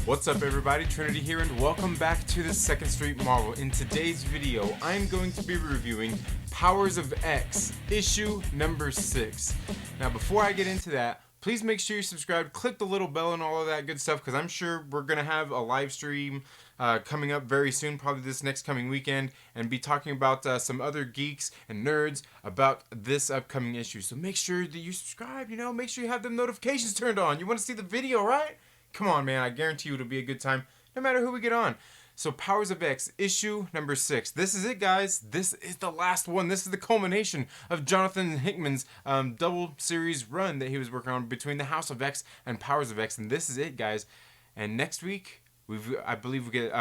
What's up everybody, Trinity here and welcome back to the Second Street Marvel. In today's video, I'm going to be reviewing Powers of X, issue number 6. Now before I get into that, please make sure you subscribe, click the little bell and all of that good stuff, because I'm sure we're going to have a live stream coming up very soon, probably this next coming weekend, and be talking about some other geeks and nerds about this upcoming issue. So make sure that you subscribe, make sure you have the notifications turned on. You want to see the video, right? Come on, man, I guarantee you it'll be a good time, no matter who we get on. So, Powers of X, issue number 6. This is it, guys. This is the last one. This is the culmination of Jonathan Hickman's double series run that he was working on between the House of X and Powers of X. And this is it, guys. And next week, I believe we get,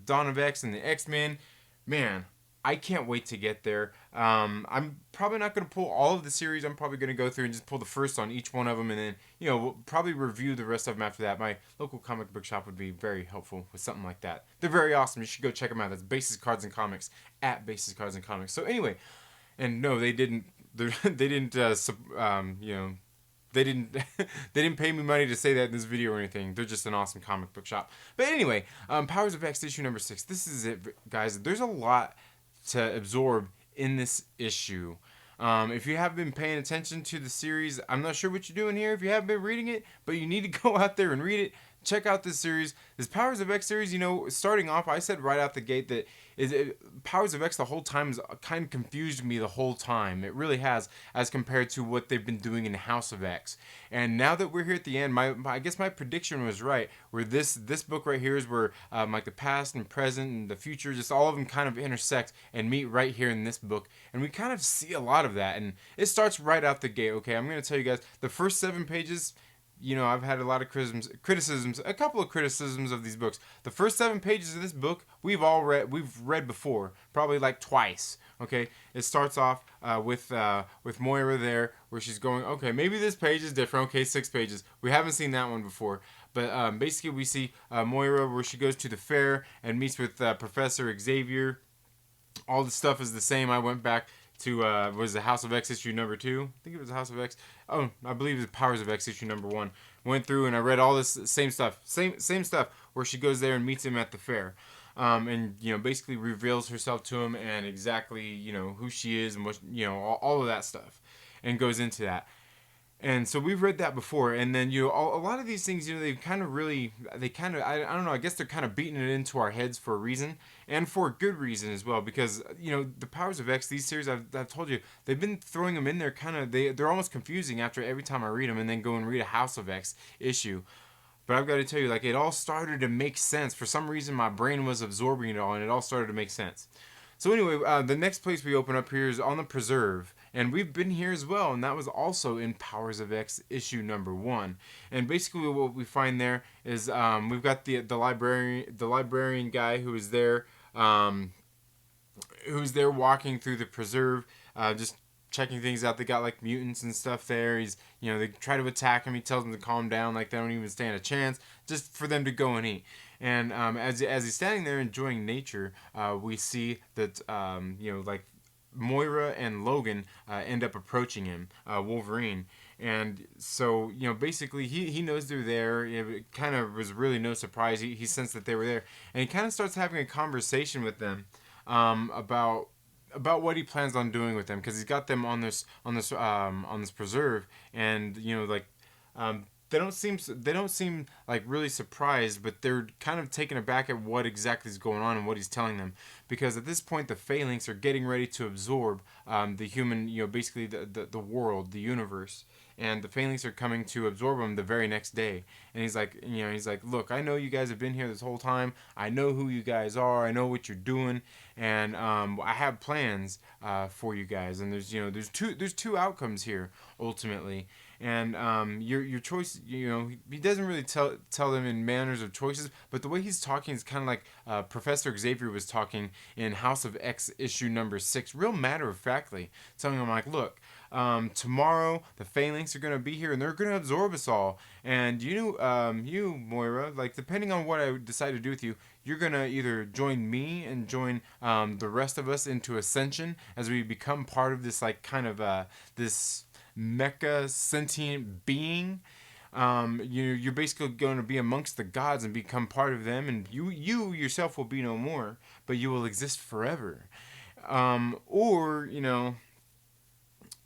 Dawn of X and the X-Men. Man, I can't wait to get there. I'm probably not going to pull all of the series. I'm probably going to go through and just pull the first on each one of them, and then, we'll probably review the rest of them after that. My local comic book shop would be very helpful with something like that. They're very awesome. You should go check them out. That's Basis Cards and Comics, at Basis Cards and Comics. So anyway, and no, they didn't they didn't pay me money to say that in this video or anything. They're just an awesome comic book shop. But anyway, Powers of X, issue number 6. This is it, guys. There's a lot to absorb in this issue. If you have been paying attention to the series, I'm not sure what you're doing here if you haven't been reading it, but you need to go out there and read it. Check out this series. This Powers of X series, starting off, I said right out the gate that Powers of X the whole time has kind of confused me the whole time. It really has, as compared to what they've been doing in House of X. And now that we're here at the end, I guess my prediction was right, where this book right here is where like the past and present and the future, just all of them kind of intersect and meet right here in this book. And we kind of see a lot of that. And it starts right out the gate. Okay, I'm going to tell you guys, the first 7 pages, I've had a lot of criticisms, a couple of criticisms of these books. The first 7 pages of this book, we've read before, probably like twice. Okay, it starts off with Moira there, where she's going, okay, maybe this page is different. Okay, 6 pages. We haven't seen that one before. But basically, we see Moira where she goes to the fair and meets with Professor Xavier. All the stuff is the same. I went back to was the House of X issue number 2. I think it was the House of X. Oh, I believe it was Powers of X issue number 1. Went through and I read all this same stuff, same stuff, where she goes there and meets him at the fair, and basically reveals herself to him and exactly who she is and what all of that stuff, and goes into that. And so we've read that before, and then a lot of these things, they kind of I don't know, I guess they're kind of beating it into our heads for a reason, and for a good reason as well, because the Powers of X, these series, I've told you, they've been throwing them in there they're almost confusing after every time I read them, and then go and read a House of X issue. But I've got to tell you, it all started to make sense. For some reason, my brain was absorbing it all, and it all started to make sense. So anyway, the next place we open up here is on the Preserve, and we've been here as well, and that was also in Powers of X issue number 1. And basically, what we find there is we've got the librarian guy who is there, walking through the Preserve, just checking things out. They got like mutants and stuff there. He's they try to attack him. He tells them to calm down, like they don't even stand a chance, just for them to go and eat. And as he's standing there enjoying nature, we see that like Moira and Logan end up approaching him, Wolverine. And so, basically he knows they're there. It kind of was really no surprise. He sensed that they were there, and he kind of starts having a conversation with them about what he plans on doing with them, because he's got them on this preserve, and they don't seem like really surprised, but they're kind of taken aback at what exactly is going on and what he's telling them, because at this point the Phalanx are getting ready to absorb the human, basically the world, the universe, and the Phalanx are coming to absorb them the very next day. And he's like, look, I know you guys have been here this whole time. I know who you guys are. I know what you're doing, and I have plans for you guys. And there's two outcomes here ultimately. And your choice, he doesn't really tell them in manners of choices, but the way he's talking is kind of like Professor Xavier was talking in House of X issue number 6, real matter-of-factly, telling him like, look, tomorrow the Phalanx are going to be here and they're going to absorb us all, and you Moira, like, depending on what I decide to do with you, you're going to either join me and join the rest of us into Ascension as we become part of this, like, kind of this mecha sentient being. You're basically going to be amongst the gods and become part of them, and you yourself will be no more, but you will exist forever. Or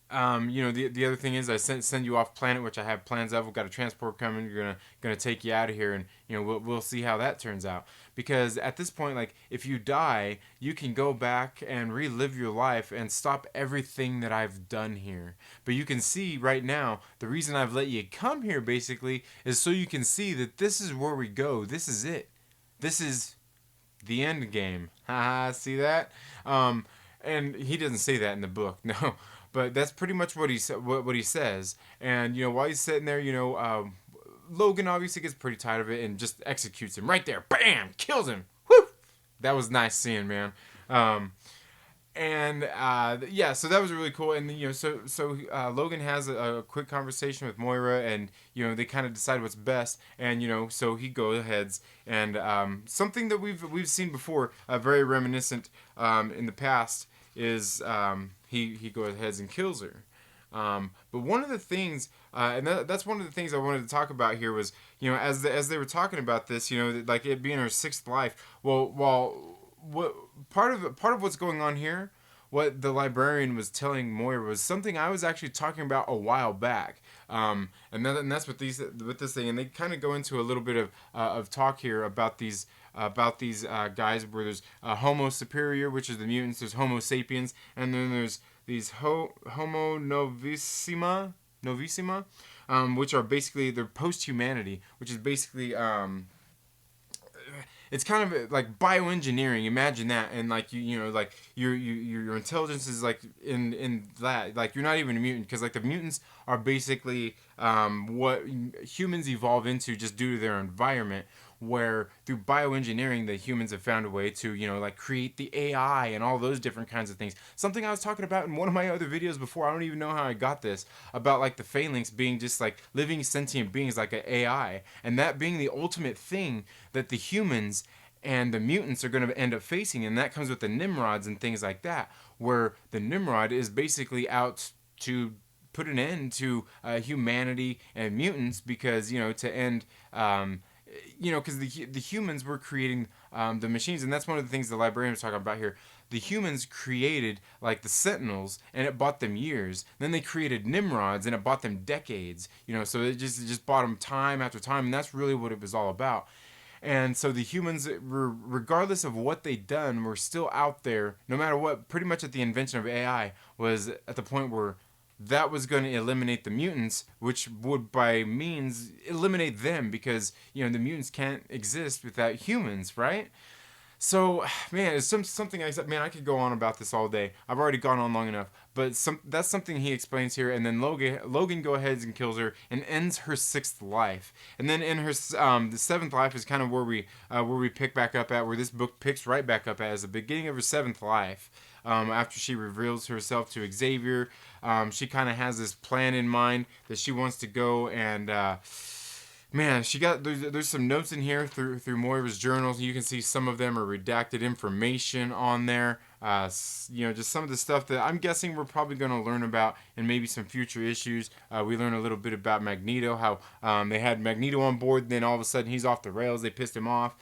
the other thing is I send you off planet, which I have plans of. We've got a transport coming. You're gonna take you out of here, and we'll see how that turns out. Because at this point, like if you die, you can go back and relive your life and stop everything that I've done here. But you can see right now the reason I've let you come here basically is so you can see that this is where we go. This is it. This is the end game. Haha, see that? And he doesn't say that in the book, no. But that's pretty much what he says. And while he's sitting there, Logan obviously gets pretty tired of it and just executes him right there. Bam! Kills him. Woo! That was nice seeing, man. Yeah, so that was really cool. And so Logan has a quick conversation with Moira, and they kind of decide what's best. And so he goes ahead and something that we've seen before, very reminiscent in the past, is he goes ahead and kills her. But one of the things, and that's one of the things I wanted to talk about here was, as they were talking about this, like it being her sixth life. What part of what's going on here, what the librarian was telling Moira was something I was actually talking about a while back. And that's with this thing, and they kind of go into a little bit of talk here about these guys, where there's Homo superior, which is the mutants. There's Homo sapiens, and then there's these Homo novissima, which are basically they're post-humanity, which is basically it's kind of like bioengineering. Imagine that, and like like your intelligence is like in that, like you're not even a mutant, because like the mutants are basically what humans evolve into just due to their environment, where through bioengineering the humans have found a way to like create the AI and all those different kinds of things. Something I was talking about in one of my other videos before. I don't even know how I got this, about like the phalanx being just like living sentient beings, like an AI, and that being the ultimate thing that the humans and the mutants are going to end up facing. And that comes with the Nimrods and things like that, where the Nimrod is basically out to put an end to humanity and mutants, because to end because the humans were creating the machines. And that's one of the things the librarian was talking about here. The humans created like the Sentinels, and it bought them years. Then they created Nimrods, and it bought them decades. So it just bought them time after time, and that's really what it was all about. And so the humans, regardless of what they'd done, were still out there, no matter what. Pretty much at the invention of AI was at the point where that was going to eliminate the mutants, which would by means eliminate them, because the mutants can't exist without humans, right? So, man, it's something I said, man, I could go on about this all day. I've already gone on long enough, but that's something he explains here. And then Logan go ahead and kills her and ends her sixth life. And then in her the seventh life is kind of where we pick back up at, where this book picks right back up at, as the beginning of her seventh life. After she reveals herself to Xavier, she kind of has this plan in mind that she wants to go and. Man, there's some notes in here through Moira's journals. You can see some of them are redacted information on there. Just some of the stuff that I'm guessing we're probably going to learn about in maybe some future issues. We learn a little bit about Magneto, how they had Magneto on board, then all of a sudden he's off the rails. They pissed him off.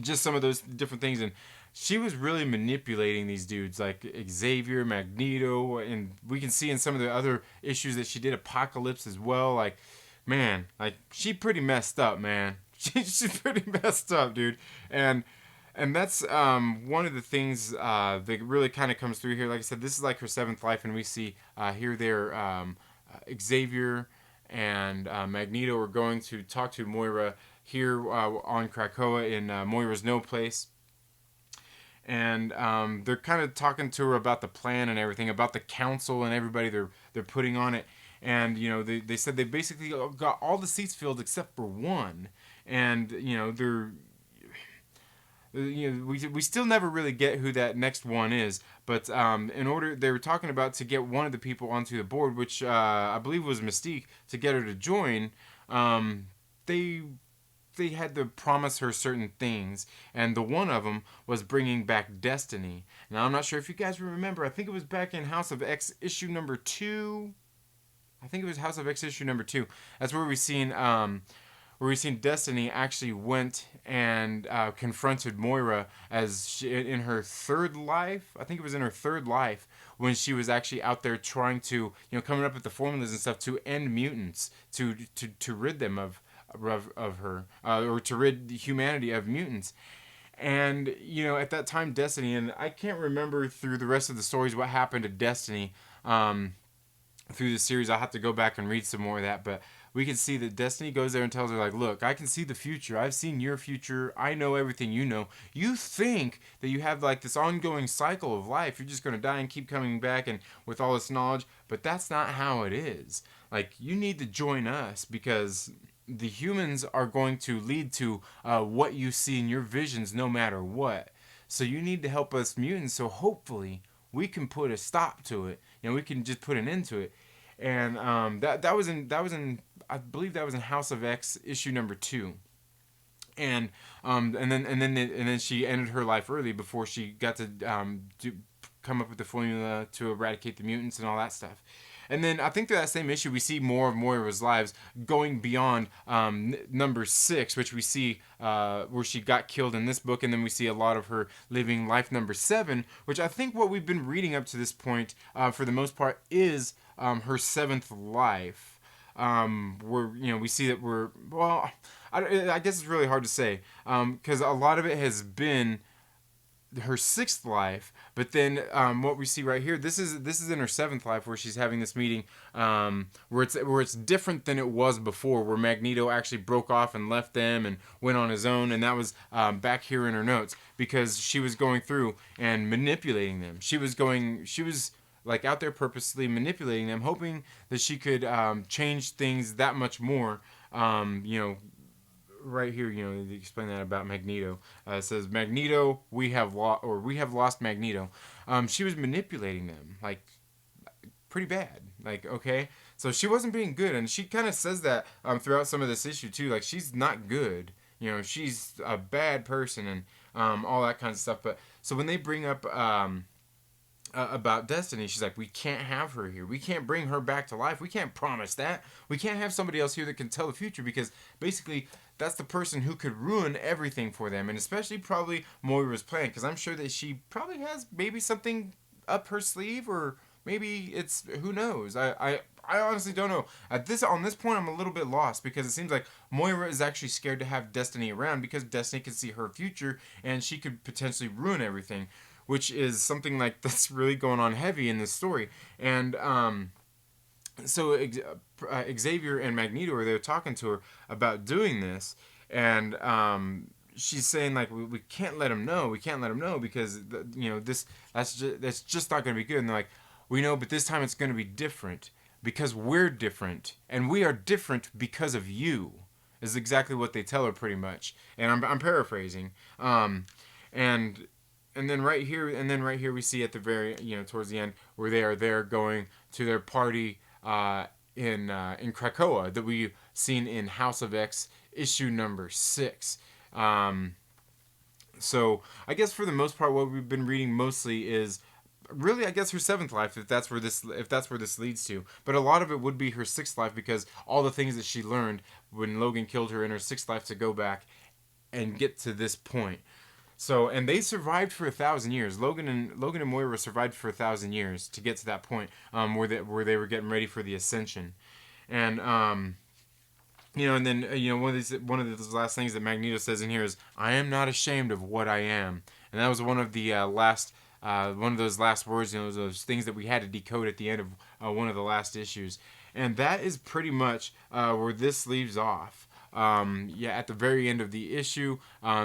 Just some of those different things. And she was really manipulating these dudes like Xavier, Magneto, and we can see in some of the other issues that she did Apocalypse as well. Like, man, like she pretty messed up, man. She's pretty messed up, dude. And that's one of the things that really kind of comes through here. Like I said, this is like her seventh life, and we see here Xavier and Magneto are going to talk to Moira here on Krakoa in Moira's No Place. And they're kind of talking to her about the plan and everything, about the council and everybody they're putting on it. And they said they basically got all the seats filled except for one. And they're we still never really get who that next one is. But in order, they were talking about to get one of the people onto the board, which I believe was Mystique, to get her to join. They they had to promise her certain things, and the one of them was bringing back Destiny. Now I'm not sure if you guys remember. I think it was back in House of X issue number 2. I think it was House of X issue number 2. That's where we've seen Destiny actually went and confronted Moira as in her third life. I think it was in her third life when she was actually out there trying to, coming up with the formulas and stuff to end mutants, to rid them of her, or to rid humanity of mutants. And at that time, Destiny, and I can't remember through the rest of the stories what happened to Destiny. Through the series, I'll have to go back and read some more of that, but we can see that Destiny goes there and tells her, like, look, I can see the future. I've seen your future. I know everything you know. You think that you have, like, this ongoing cycle of life. You're just going to die and keep coming back and with all this knowledge, but that's not how it is. Like, you need to join us because the humans are going to lead to what you see in your visions no matter what. So you need to help us mutants, so hopefully we can put a stop to it. We can just put an end to it. And that was in I believe that was in House of X issue number 2. And then she ended her life early before she got to come up with the formula to eradicate the mutants and all that stuff. And then I think that same issue we see more of Moira's lives going beyond number 6, which we see where she got killed in this book, and then we see a lot of her living life number 7, which I think what we've been reading up to this point for the most part is her 7th life. Where we see that I guess it's really hard to say because a lot of it has been her 6th life, but then what we see right here, this is in her 7th life where she's having this meeting where it's different than it was before, where Magneto actually broke off and left them and went on his own, and that was back here in her notes because she was going through and manipulating them. She was like out there purposely manipulating them, hoping that she could change things that much more. Right here, they explain that about Magneto. It says Magneto, we have lost Magneto. She was manipulating them, like pretty bad. Like, okay, so she wasn't being good, and she kind of says that throughout some of this issue too. Like, she's not good. She's a bad person and all that kind of stuff. But so when they bring up about Destiny, she's like, we can't have her here. We can't bring her back to life. We can't promise that. We can't have somebody else here that can tell the future because basically that's the person who could ruin everything for them, and especially probably Moira's plan, because I'm sure that she probably has maybe something up her sleeve, or maybe it's, who knows. I honestly don't know. On this point, I'm a little bit lost because it seems like Moira is actually scared to have Destiny around because Destiny can see her future and she could potentially ruin everything, which is something like that's really going on heavy in this story. And so Xavier and Magneto are there talking to her about doing this, and she's saying, like, we can't let him know. We can't let him know because that's just not going to be good. And they're like, we know, but this time it's going to be different because we're different, and we are different because of you. Is exactly what they tell her, pretty much. And I'm paraphrasing. And then right here we see at the very, towards the end, where they are there going to their party in Krakoa that we've seen in House of X issue number 6. So I guess for the most part, what we've been reading mostly is really, I guess, her 7th life, if that's where this leads to. But a lot of it would be her 6th life because all the things that she learned when Logan killed her in her 6th life to go back and get to this point. So, and they survived for 1,000 years. Logan and Moira survived for 1,000 years to get to that point where they were getting ready for the Ascension, and and then one of those last things that Magneto says in here is, "I am not ashamed of what I am," and that was one of the one of those last words, those things that we had to decode at the end of one of the last issues, and that is pretty much where this leaves off. At the very end of the issue,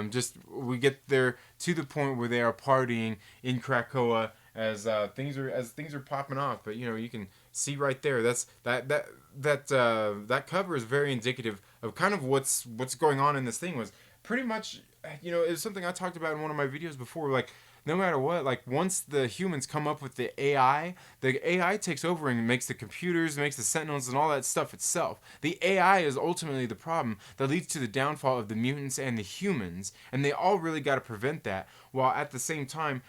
just we get there to the point where they are partying in Krakoa as things are popping off. But you can see right there, that cover is very indicative of kind of what's going on in this thing. Was pretty much, it was something I talked about in one of my videos before. Like, no matter what, like once the humans come up with the AI takes over and makes the computers, makes the sentinels and all that stuff itself. The AI is ultimately the problem that leads to the downfall of the mutants and the humans, and they all really got to prevent that, while at the same time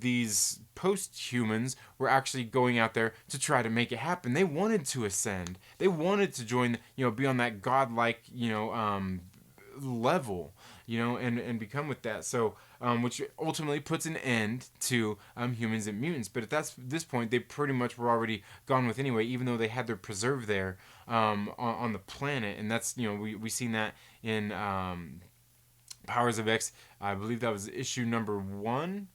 these post-humans were actually going out there to try to make it happen. They wanted to ascend. They wanted to join, be on that godlike, level, and become with that. So, which ultimately puts an end to humans and mutants. But at this point, they pretty much were already gone with anyway, even though they had their preserve there on the planet. And that's, we seen that in Powers of X. I believe that was issue number one,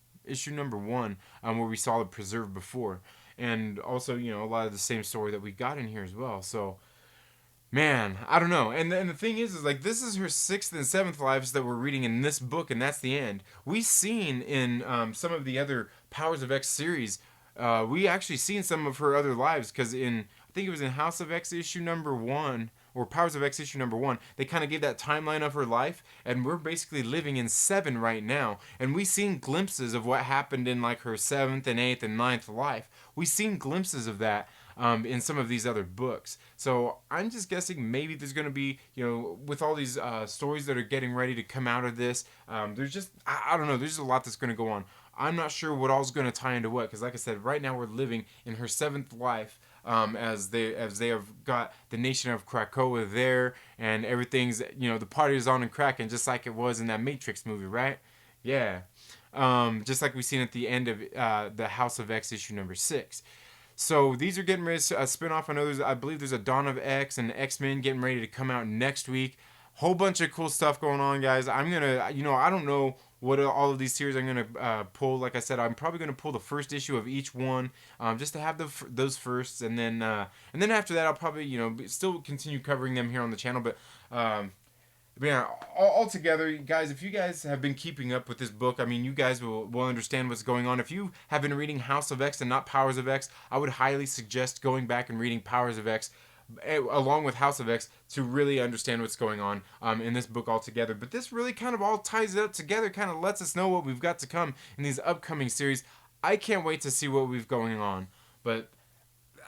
where we saw the preserve before. And also, a lot of the same story that we got in here as well. So, man, I don't know. And the thing is like, this is her 6th and 7th lives that we're reading in this book, and that's the end. We've seen in some of the other Powers of X series, we actually seen some of her other lives, because I think it was in House of X issue number 1, or Powers of X issue number 1, they kind of gave that timeline of her life, and we're basically living in 7 right now, and we've seen glimpses of what happened in like her 7th and 8th and 9th life. We've seen glimpses of that in some of these other books. So I'm just guessing maybe there's going to be, with all these stories that are getting ready to come out of this, there's just, I don't know, there's just a lot that's going to go on. I'm not sure what all's going to tie into what, because like I said, right now we're living in her 7th life, as they have got the nation of Krakoa there, and everything's, the party is on and cracking, just like it was in that Matrix movie, right? Yeah. Just like we've seen at the end of the House of X issue number 6. So these are getting ready to spin off. I believe there's a Dawn of X and X-Men getting ready to come out next week. Whole bunch of cool stuff going on, guys. I'm gonna, I don't know what all of these series I'm gonna pull. Like I said, I'm probably gonna pull the first issue of each one, just to have those firsts, and then after that, I'll probably still continue covering them here on the channel. But yeah, all together, guys, if you guys have been keeping up with this book, I mean, you guys will understand what's going on. If you have been reading House of X and not Powers of X, I would highly suggest going back and reading Powers of X along with House of X to really understand what's going on in this book altogether. But this really kind of all ties it up together, kind of lets us know what we've got to come in these upcoming series. I can't wait to see what we've going on. But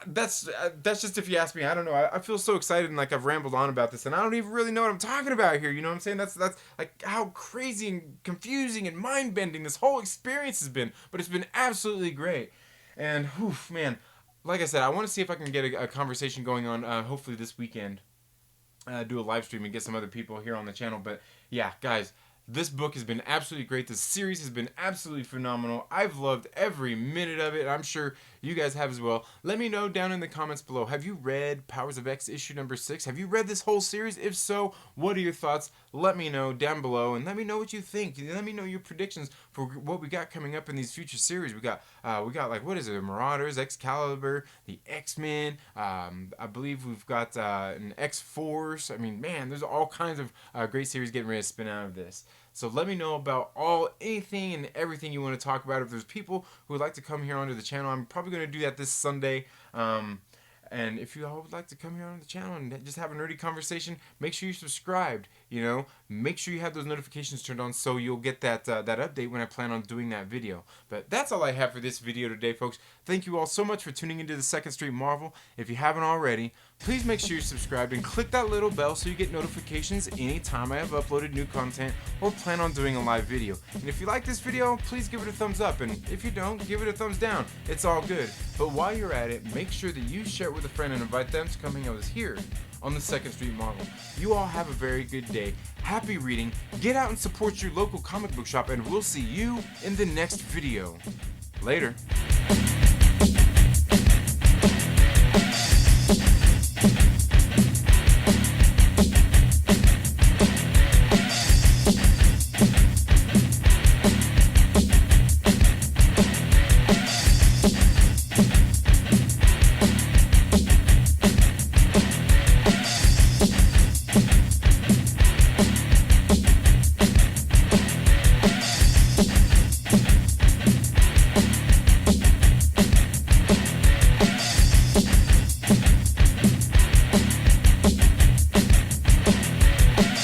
that's just if you ask me. I don't know. I feel so excited, and like I've rambled on about this, and I don't even really know what I'm talking about here. You know what I'm saying? That's like how crazy and confusing and mind-bending this whole experience has been. But it's been absolutely great. And man, like I said, I want to see if I can get a conversation going on. Hopefully this weekend, do a live stream and get some other people here on the channel. But yeah, guys, this book has been absolutely great. This series has been absolutely phenomenal. I've loved every minute of it. I'm sure you guys have as well. Let me know down in the comments below. Have you read Powers of X issue number 6? Have you read this whole series? If so, what are your thoughts? Let me know down below, and let me know what you think. Let me know your predictions for what we got coming up in these future series. We got like, what is it? Marauders, Excalibur, the X-Men. I believe we've got an X-Force. I mean, man, there's all kinds of great series getting ready to spin out of this. So let me know about anything and everything you want to talk about. If there's people who would like to come here onto the channel, I'm probably going to do that this Sunday. And if you all would like to come here on the channel and just have a nerdy conversation, make sure you're subscribed. Make sure you have those notifications turned on so you'll get that update when I plan on doing that video. But that's all I have for this video today, folks. Thank you all so much for tuning into the 2nd Street Marvel. If you haven't already, please make sure you're subscribed and click that little bell so you get notifications anytime I have uploaded new content or plan on doing a live video. And if you like this video, please give it a thumbs up. And if you don't, give it a thumbs down. It's all good. But while you're at it, make sure that you share it with a friend and invite them to come hang out with us here on the 2nd Street Marvel. You all have a very good day. Happy reading. Get out and support your local comic book shop, and we'll see you in the next video. Later.